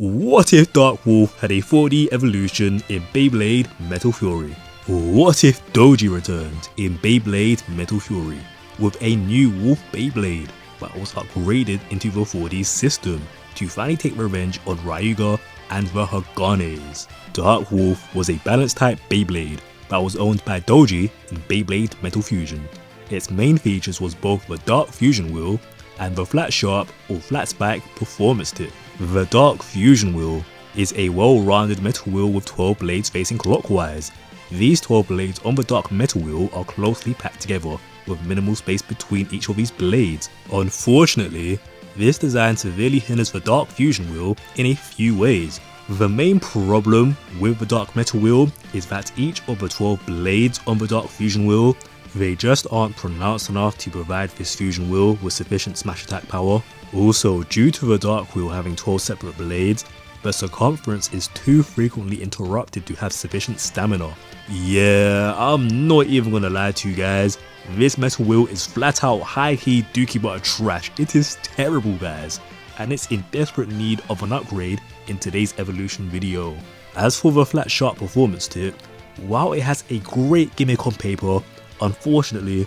What if Dark Wolf had a 4D evolution in Beyblade Metal Fury? What if Doji returned in Beyblade Metal Fury with a new Wolf Beyblade that was upgraded into the 4D system to finally take revenge on Ryuga and the Haganes? Dark Wolf was a balanced type Beyblade that was owned by Doji in Beyblade Metal Fusion. Its main features was both the Dark Fusion Wheel and the Flat Sharp or Flat Spike Performance Tip. The Dark Fusion Wheel is a well-rounded metal wheel with 12 blades facing clockwise. These 12 blades on the Dark Metal Wheel are closely packed together with minimal space between each of these blades. Unfortunately, this design severely hinders the Dark Fusion Wheel in a few ways. The main problem with the Dark Metal Wheel is that each of the 12 blades on the Dark Fusion Wheel, they just aren't pronounced enough to provide this fusion wheel with sufficient smash attack power. Also, due to the Dark Wheel having 12 separate blades, the circumference is too frequently interrupted to have sufficient stamina. Yeah, I'm not even gonna lie to you guys, this metal wheel is flat out high-key dookie butter trash. It is terrible guys, and it's in desperate need of an upgrade in today's evolution video. As for the Flat Sharp Performance Tip, while it has a great gimmick on paper, unfortunately,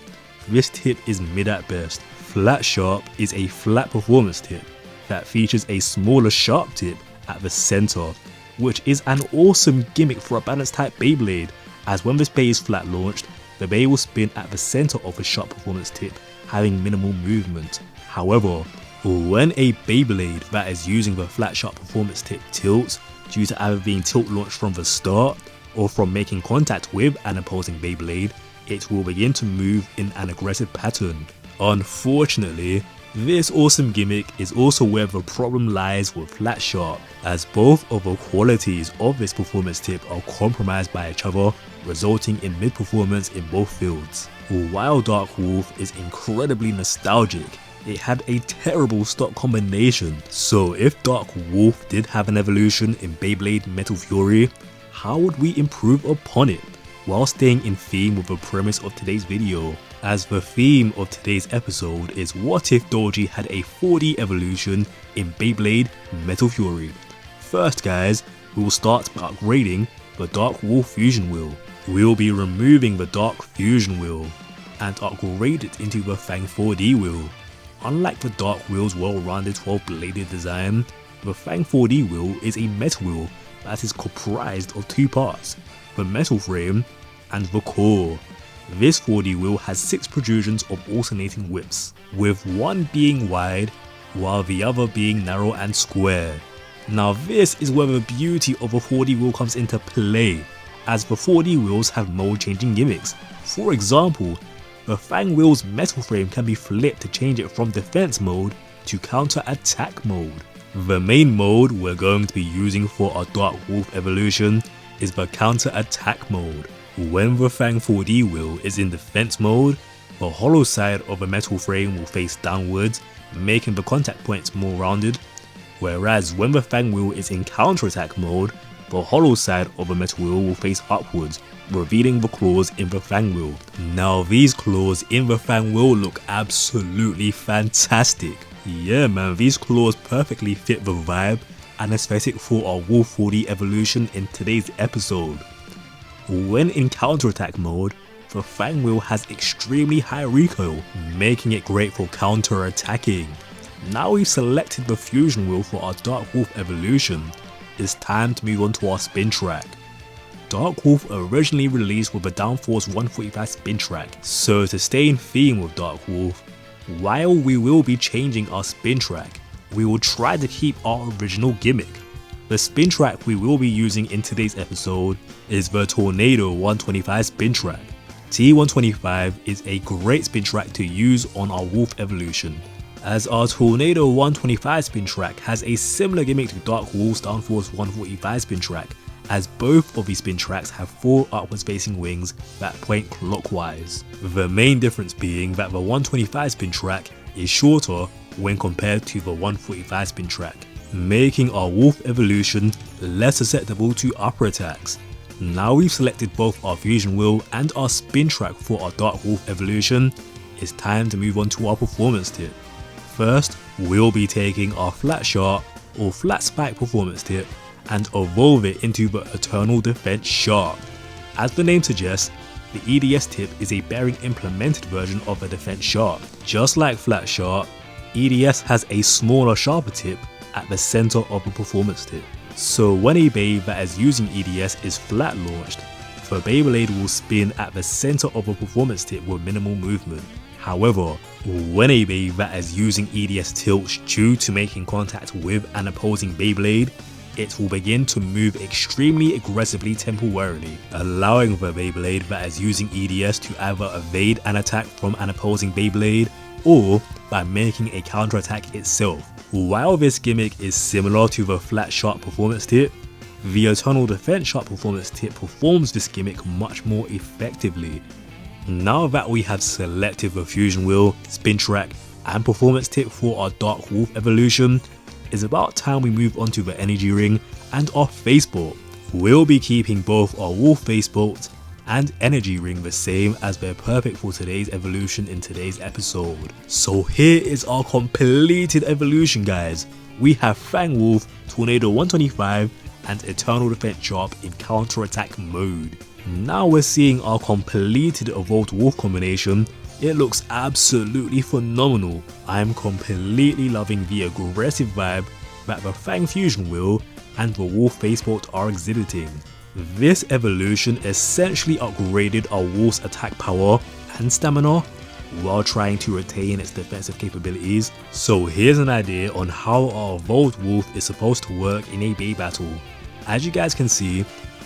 this tip is mid at best. Flat Sharp is a flat performance tip that features a smaller sharp tip at the center, which is an awesome gimmick for a balanced type Beyblade, as when this bay is flat launched, the bay will spin at the center of the sharp performance tip, having minimal movement. However, when a Beyblade that is using the Flat Sharp Performance Tip tilts, due to either being tilt launched from the start or from making contact with an opposing Beyblade, it will begin to move in an aggressive pattern. Unfortunately, this awesome gimmick is also where the problem lies with Flat Sharp, as both of the qualities of this performance tip are compromised by each other, resulting in mid-performance in both fields. While Dark Wolf is incredibly nostalgic, it had a terrible stock combination. So if Dark Wolf did have an evolution in Beyblade Metal Fury, how would we improve upon it, while staying in theme with the premise of today's video, as the theme of today's episode is what if Doji had a 4D evolution in Beyblade Metal Fury. First guys, we will start by upgrading the Dark Wolf Fusion Wheel. We will be removing the Dark Fusion Wheel and upgrade it into the Fang 4D Wheel. Unlike the Dark Wheel's well-rounded 12-bladed design, the Fang 4D Wheel is a metal wheel that is comprised of two parts, the metal frame and the core. This 4D wheel has 6 protrusions of alternating widths, with one being wide while the other being narrow and square. Now this is where the beauty of a 4D wheel comes into play, as the 4D wheels have mode changing gimmicks. For example, the Fang wheel's metal frame can be flipped to change it from defense mode to counter attack mode. The main mode we're going to be using for our Dark Wolf evolution is the counter attack mode. When the Fang 4D wheel is in defense mode, the hollow side of the metal frame will face downwards, making the contact points more rounded, whereas when the Fang wheel is in counter attack mode, the hollow side of the metal wheel will face upwards, revealing the claws in the Fang wheel. Now these claws in the Fang wheel look absolutely fantastic. Yeah man, these claws perfectly fit the vibe and aesthetic for our Wolf 4D evolution in today's episode. When in counter-attack mode, the Fang wheel has extremely high recoil, making it great for counter-attacking. Now we've selected the fusion wheel for our Dark Wolf evolution, it's time to move on to our spin track. Dark Wolf originally released with a downforce 145 spin track, so to stay in theme with Dark Wolf, while we will be changing our spin track, we will try to keep our original gimmick. The spin track we will be using in today's episode is the Tornado 125 spin track. T125 is a great spin track to use on our Wolf evolution, as our Tornado 125 spin track has a similar gimmick to Dark Wolf's downforce 145 spin track, as both of these spin tracks have 4 upwards facing wings that point clockwise. The main difference being that the 125 spin track is shorter when compared to the 145 spin track, making our Wolf evolution less susceptible to upper attacks. Now we've selected both our fusion wheel and our spin track for our Dark Wolf evolution, it's time to move on to our performance tip. First, we'll be taking our Flat Sharp or flat spike performance tip and evolve it into the Eternal Defense Sharp. As the name suggests, the EDS tip is a bearing implemented version of a defense sharp. Just like flat sharp, EDS has a smaller sharper tip at the center of the performance tip. So when a Beyblade that is using EDS is flat launched, the Beyblade will spin at the center of a performance tip with minimal movement. However, when a Beyblade that is using EDS tilts due to making contact with an opposing Beyblade, it will begin to move extremely aggressively temporarily, allowing the Beyblade that is using EDS to either evade an attack from an opposing Beyblade or by making a counterattack itself. While this gimmick is similar to the flat sharp performance tip, the Eternal Defense Sharp performance tip performs this gimmick much more effectively. Now that we have selected the fusion wheel, spin track and performance tip for our Dark Wolf evolution, it's about time we move on to the energy ring and our face bolt. We'll be keeping both our wolf face bolt and energy ring the same as they're perfect for today's evolution in today's episode. So here is our completed evolution, guys. We have Fang Wolf, Tornado 125 and Eternal Defense Sharp in counter-attack mode. Now we're seeing our completed evolved wolf combination. It looks absolutely phenomenal. I'm completely loving the aggressive vibe that the Fang fusion wheel and the wolf face bolt are exhibiting. This evolution essentially upgraded our wolf's attack power and stamina while trying to retain its defensive capabilities. So here's an idea on how our evolved wolf is supposed to work in a Beyblade battle. As you guys can see,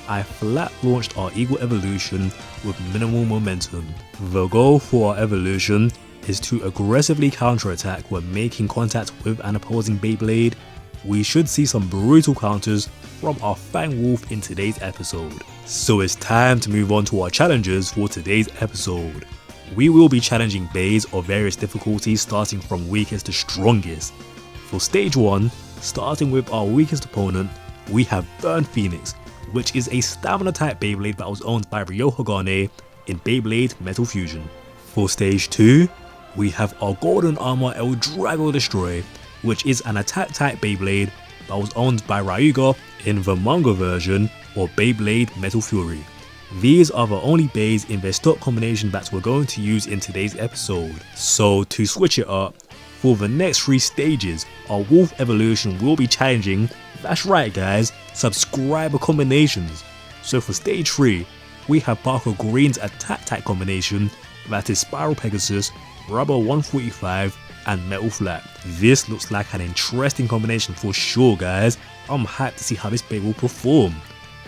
I flat launched our Eagle evolution with minimal momentum. The goal for our evolution is to aggressively counterattack when making contact with an opposing Beyblade. We should see some brutal counters from our Fang Wolf in today's episode. So it's time to move on to our challenges for today's episode. We will be challenging Beys of various difficulties starting from weakest to strongest. For stage 1, starting with our weakest opponent, we have Burn Phoenix, which is a stamina type Beyblade that was owned by Ryo Hagane in Beyblade Metal Fusion. For stage 2, we have our Golden Armor El Drago Destroy, which is an attack type Beyblade that was owned by Ryuga in the manga version or Beyblade Metal Fury. These are the only Beys in their stock combination that we're going to use in today's episode. So to switch it up, for the next 3 stages, our Wolf evolution will be challenging, that's right guys, subscriber combinations. So for stage 3, we have Parker Green's attack type combination, that is Spiral Pegasus, Rubber 145 and Metal Flat. This looks like an interesting combination for sure guys. I'm hyped to see how this Bey will perform.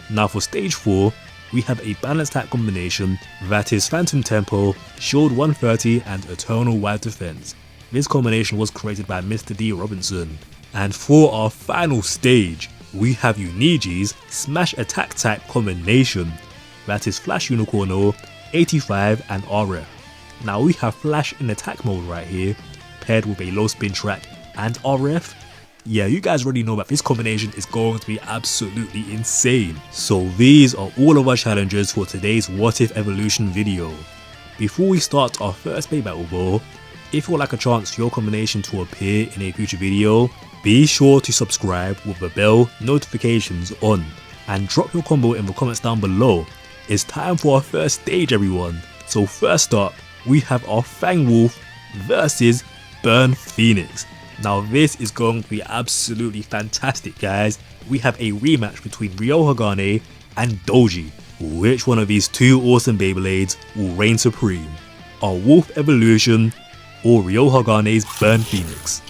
Now for stage 4, we have a balance type combination that is Phantom Tempo, Shield 130 and Eternal Wide Defense. This combination was created by Mr. D. Robinson. And for our final stage, we have Uniji's Smash Attack type combination that is Flash Unicorno, 85 and RF. Now we have Flash in attack mode right here, paired with a low spin track and RF. Yeah, you guys already know that this combination is going to be absolutely insane. So these are all of our challenges for today's What If Evolution video. Before we start our first Bey Battle Ball, if you would like a chance for your combination to appear in a future video, be sure to subscribe with the bell notifications on and drop your combo in the comments down below. It's time for our first stage everyone. So first up, we have our Fang Wolf versus Burn Phoenix. Now this is going to be absolutely fantastic guys. We have a rematch between Ryo Hagane and Doji. Which one of these two awesome Beyblades will reign supreme? Our Wolf evolution or Ryo Hagane's Burn Phoenix?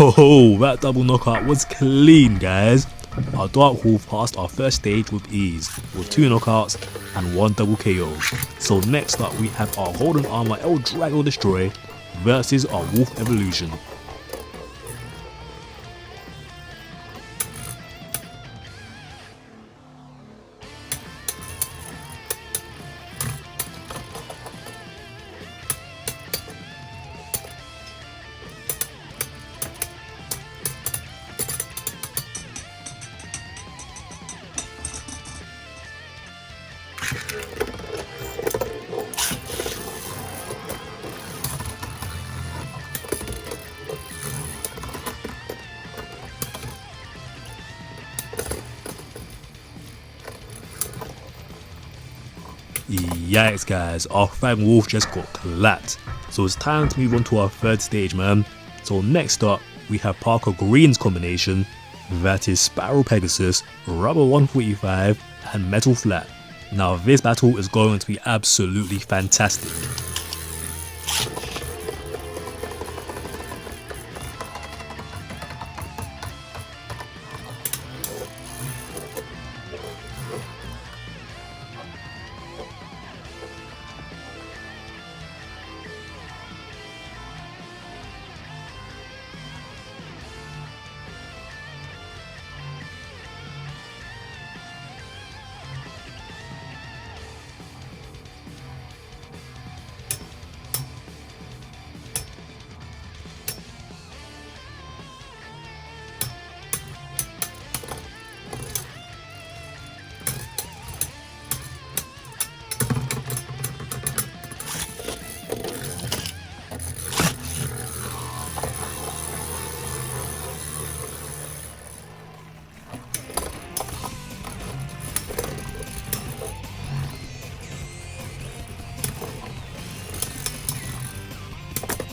Whoa, that double knockout was clean guys. Our Dark Wolf passed our first stage with ease, with 2 knockouts and 1 double KO. So next up we have our Golden Armor El Drago Destroy versus our wolf evolution. Yikes guys, our Fang Wolf just got clapped. So it's time to move on to our third stage, man. So next up, we have Parker Green's combination, that is Spiral Pegasus, Rubber 145 and Metal Flat. Now this battle is going to be absolutely fantastic.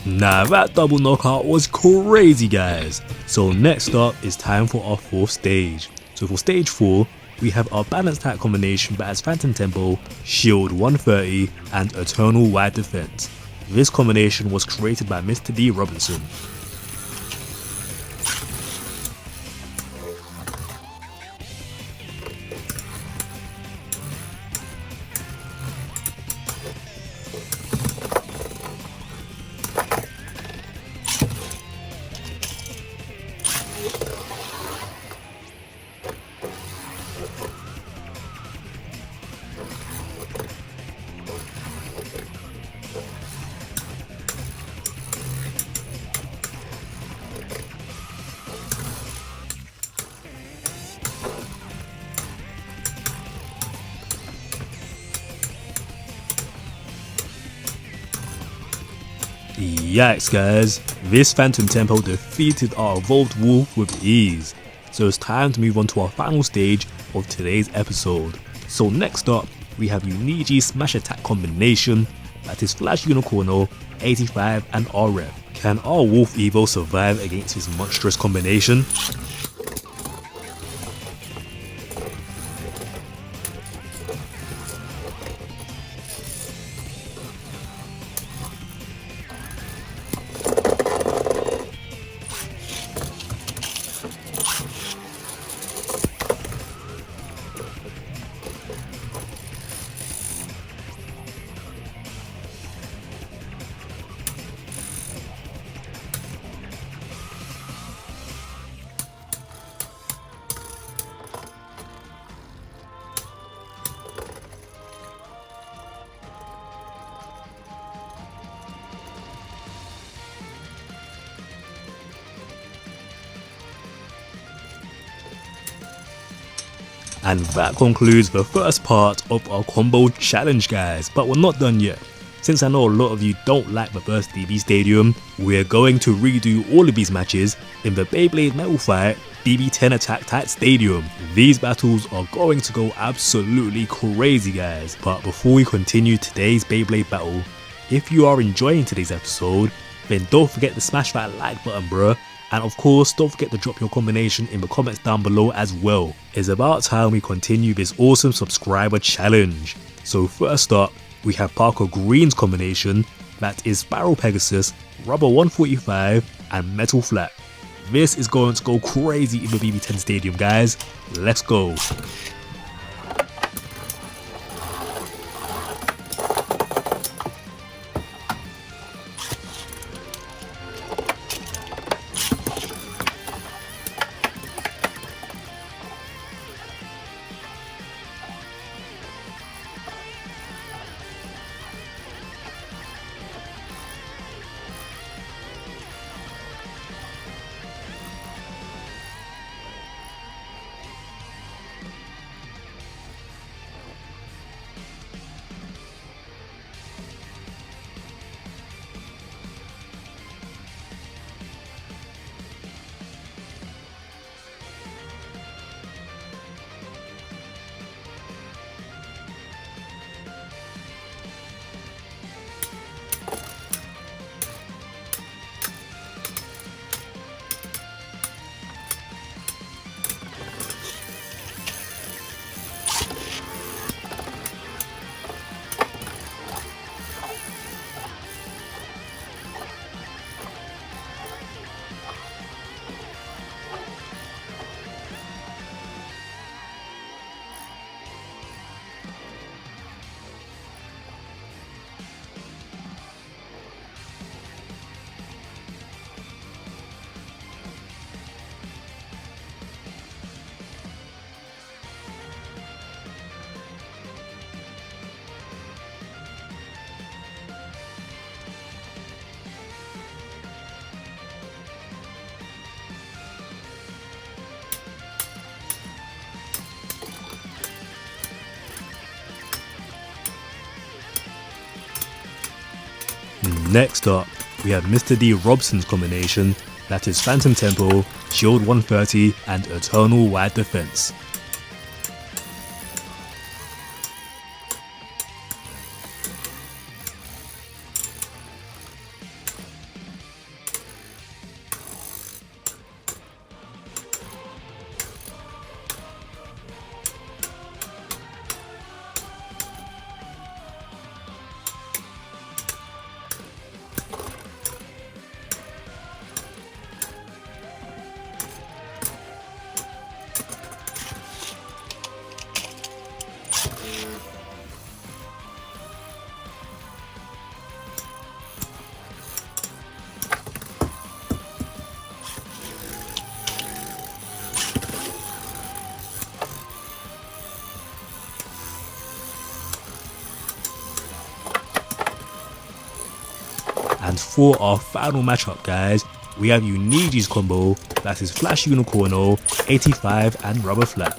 Nah, that double knockout was crazy guys. So next up is time for our fourth stage. So for stage 4, we have our balanced attack combination that has Phantom Tempo, Shield 130 and Eternal Wide Defense. This combination was created by Mr. D. Robinson. Yikes guys, this Phantom Tempo defeated our Evolved Wolf with ease. So it's time to move on to our final stage of today's episode. So next up, we have Uniji Smash Attack combination, that is Flash Unicorno, 85 and RF. Can our Wolf Evo survive against this monstrous combination? And that concludes the first part of our combo challenge guys, but we're not done yet. Since I know a lot of you don't like the first BB Stadium, we're going to redo all of these matches in the Beyblade Metal Fight BB10 Attack Type Stadium. These battles are going to go absolutely crazy guys, but before we continue today's Beyblade battle, if you are enjoying today's episode, then don't forget to smash that like button bruh. And of course, don't forget to drop your combination in the comments down below as well. It's about time we continue this awesome subscriber challenge. So first up, we have Parker Green's combination, that is Spiral Pegasus, Rubber 145 and Metal Flat. This is going to go crazy in the BB10 Stadium guys, let's go. Next up, we have Mr. D. Robson's combination, that is Phantom Tempo, Shield 130 and Eternal Wide Defense. And for our final matchup, guys, we have Uniji's combo, that is Flash Unicorno, 85 and Rubber Flat.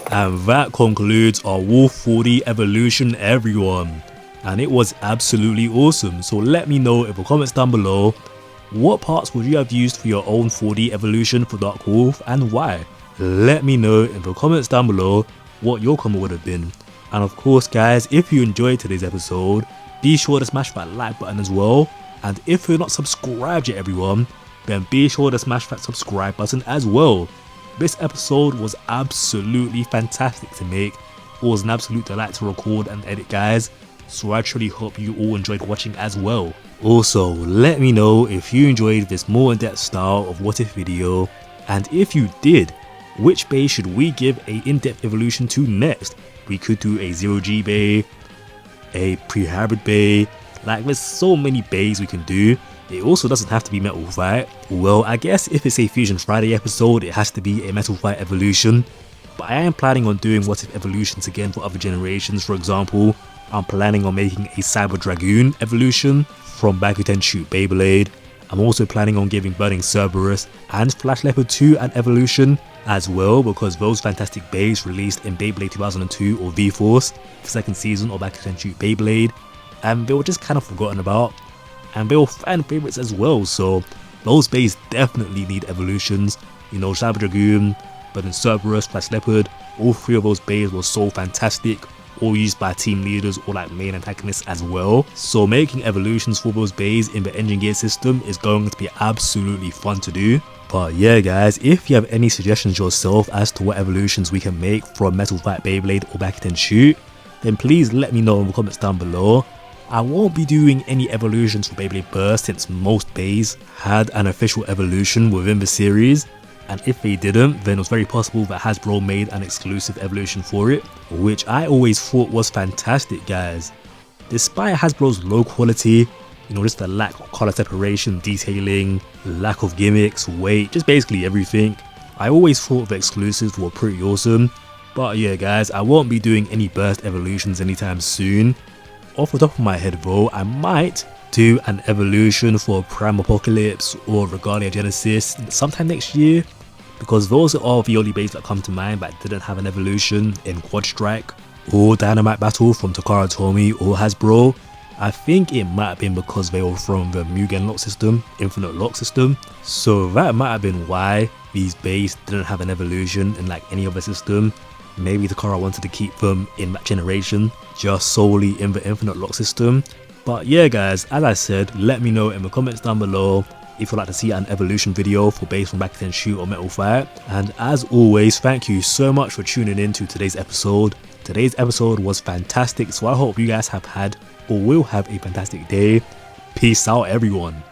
And that concludes our Wolf 40 evolution, everyone. And it was absolutely awesome. So let me know in the comments down below, what parts would you have used for your own 4D evolution for Dark Wolf and why? Let me know in the comments down below what your combo would have been. And of course guys, if you enjoyed today's episode, be sure to smash that like button as well. And if you're not subscribed yet everyone, then be sure to smash that subscribe button as well. This episode was absolutely fantastic to make. It was an absolute delight to record and edit guys. So I truly hope you all enjoyed watching as well. Also, let me know if you enjoyed this more in-depth style of what if video. And if you did, which base should we give a in-depth evolution to next? We could do a 0G bay, a pre-hybrid bay. Like there's so many bays we can do. It also doesn't have to be Metal Fight. Well, I guess if it's a Fusion Friday episode, it has to be a Metal Fight evolution. But I am planning on doing what if evolutions again for other generations. For example, I'm planning on making a Cyber Dragoon evolution from Bakuten Shoot Beyblade. I'm also planning on giving Burning Cerberus and Flash Leopard 2 an evolution as well, because those fantastic bays released in Beyblade 2002 or V-Force, the second season of Bakuten Shoot Beyblade, and they were just kind of forgotten about. And they were fan favorites as well, so those bays definitely need evolutions. You know, Cyber Dragoon, Burning Cerberus, Flash Leopard, all three of those bays were so fantastic, all used by team leaders or like main antagonists as well. So making evolutions for those bays in the engine gear system is going to be absolutely fun to do. But yeah guys, if you have any suggestions yourself as to what evolutions we can make from Metal Fight Beyblade or Bakuten Shoot, then please let me know in the comments down below. I won't be doing any evolutions for Beyblade Burst since most bays had an official evolution within the series, and if they didn't, then it was very possible that Hasbro made an exclusive evolution for it, which I always thought was fantastic guys. Despite Hasbro's low quality, you know, just the lack of color separation, detailing, lack of gimmicks, weight, just basically everything, I always thought the exclusives were pretty awesome. But yeah guys, I won't be doing any Burst evolutions anytime soon. Off the top of my head though, I might do an evolution for Prime Apocalypse or Regalia Genesis sometime next year, because those are the only bays that come to mind that didn't have an evolution in Quad Strike or Dynamite Battle from Takara Tomy or Hasbro. I think it might have been because they were from the Mugen Lock system, Infinite Lock system, so that might have been why these bays didn't have an evolution in like any other system. Maybe Takara wanted to keep them in that generation, just solely in the Infinite Lock system. But yeah guys, as I said, let me know in the comments down below if you'd like to see an evolution video for base from Bakuten Shoot or Metal Fight. And as always, thank you so much for tuning in to today's episode. Today's episode was fantastic, so I hope you guys have had or will have a fantastic day. Peace out everyone.